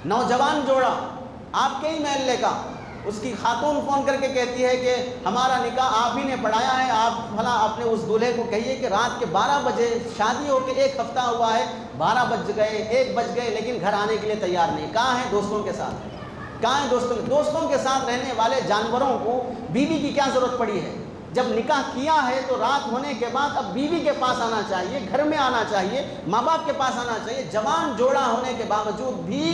نوجوان جوڑا آپ کے ہی محلے کا، اس کی خاتون فون کر کے کہتی ہے کہ ہمارا نکاح آپ ہی نے پڑھایا ہے، آپ فلاں اپنے اس دولہے کو کہیے کہ رات کے 12 بجے شادی ہو کے 1 ہفتہ ہوا ہے، 12 بج گئے 1 بج گئے لیکن گھر آنے کے لیے تیار نہیں، کہاں ہیں دوستوں کے ساتھ؟ کہاں ہیں دوستوں کے ساتھ رہنے والے جانوروں کو بیوی کی کیا ضرورت پڑی ہے؟ جب نکاح کیا ہے تو رات ہونے کے بعد اب بیوی کے پاس آنا چاہیے، گھر میں آنا چاہیے، ماں باپ کے پاس آنا چاہیے۔ جوان جوڑا ہونے کے باوجود بھی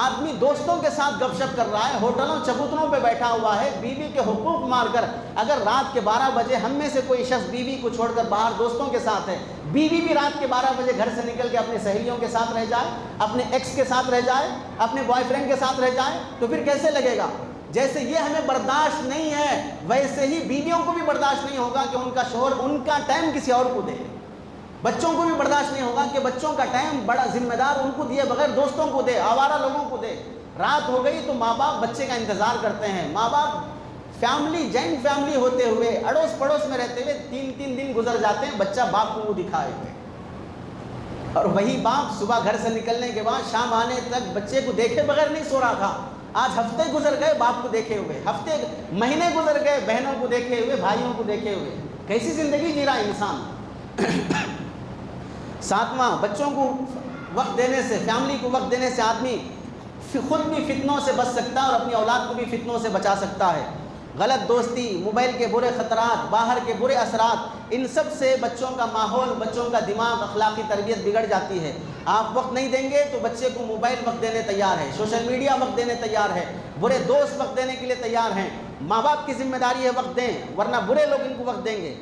آدمی دوستوں کے ساتھ گپ شپ کر رہا ہے، ہوٹلوں چبوتروں پہ بیٹھا ہوا ہے، بیوی کے حقوق مار کر۔ اگر رات کے 12 بجے ہم میں سے کوئی شخص بیوی کو چھوڑ کر باہر دوستوں کے ساتھ ہے، بیوی بھی رات کے 12 بجے گھر سے نکل کے اپنی سہیلیوں کے ساتھ رہ جائے، اپنے ایکس کے ساتھ رہ جائے، اپنے بوائے فرینڈ کے ساتھ رہ جائے، تو پھر کیسے لگے گا؟ جیسے یہ ہمیں برداشت نہیں ہے، ویسے ہی بیویوں کو بھی برداشت نہیں ہوگا کہ ان کا شوہر ان کا ٹائم کسی اور کو دے۔ بچوں کو بھی برداشت نہیں ہوگا کہ بچوں کا ٹائم بڑا ذمہ دار ان کو دیے بغیر دوستوں کو دے، آوارہ لوگوں کو دے۔ رات ہو گئی تو ماں باپ بچے کا انتظار کرتے ہیں، ماں باپ جوائنٹ فیملی ہوتے ہوئے اڑوس پڑوس میں رہتے ہوئے 3 دن گزر جاتے ہیں بچہ باپ کو منہ دکھائے ہوئے، اور وہی باپ صبح گھر سے نکلنے کے بعد شام آنے تک بچے کو دیکھے بغیر نہیں سو رہا تھا۔ آج ہفتے گزر گئے باپ کو دیکھے ہوئے، مہینے گزر گئے بہنوں کو دیکھے ہوئے، بھائیوں کو دیکھے ہوئے۔ کیسی زندگی جی رہا انسان؟ 7واں، بچوں کو وقت دینے سے، فیملی کو وقت دینے سے آدمی خود بھی فتنوں سے بچ سکتا ہے اور اپنی اولاد کو بھی فتنوں سے بچا سکتا ہے۔ غلط دوستی، موبائل کے برے خطرات، باہر کے برے اثرات، ان سب سے بچوں کا ماحول، بچوں کا دماغ، اخلاقی تربیت بگڑ جاتی ہے۔ آپ وقت نہیں دیں گے تو بچے کو موبائل وقت دینے تیار ہے، سوشل میڈیا وقت دینے تیار ہے، برے دوست وقت دینے کے لیے تیار ہیں۔ ماں باپ کی ذمہ داری ہے وقت دیں، ورنہ برے لوگ ان کو وقت دیں گے۔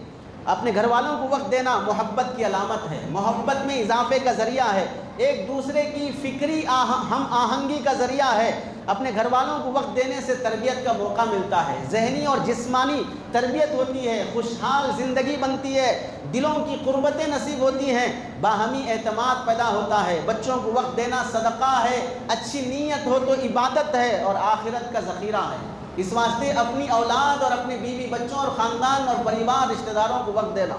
اپنے گھر والوں کو وقت دینا محبت کی علامت ہے، محبت میں اضافے کا ذریعہ ہے، ایک دوسرے کی فکری ہم آہنگی کا ذریعہ ہے۔ اپنے گھر والوں کو وقت دینے سے تربیت کا موقع ملتا ہے، ذہنی اور جسمانی تربیت ہوتی ہے، خوشحال زندگی بنتی ہے، دلوں کی قربتیں نصیب ہوتی ہیں، باہمی اعتماد پیدا ہوتا ہے۔ بچوں کو وقت دینا صدقہ ہے، اچھی نیت ہو تو عبادت ہے اور آخرت کا ذخیرہ ہے۔ اس واسطے اپنی اولاد اور اپنے بیوی بچوں اور خاندان اور پریوار رشتہ داروں کو وقت دینا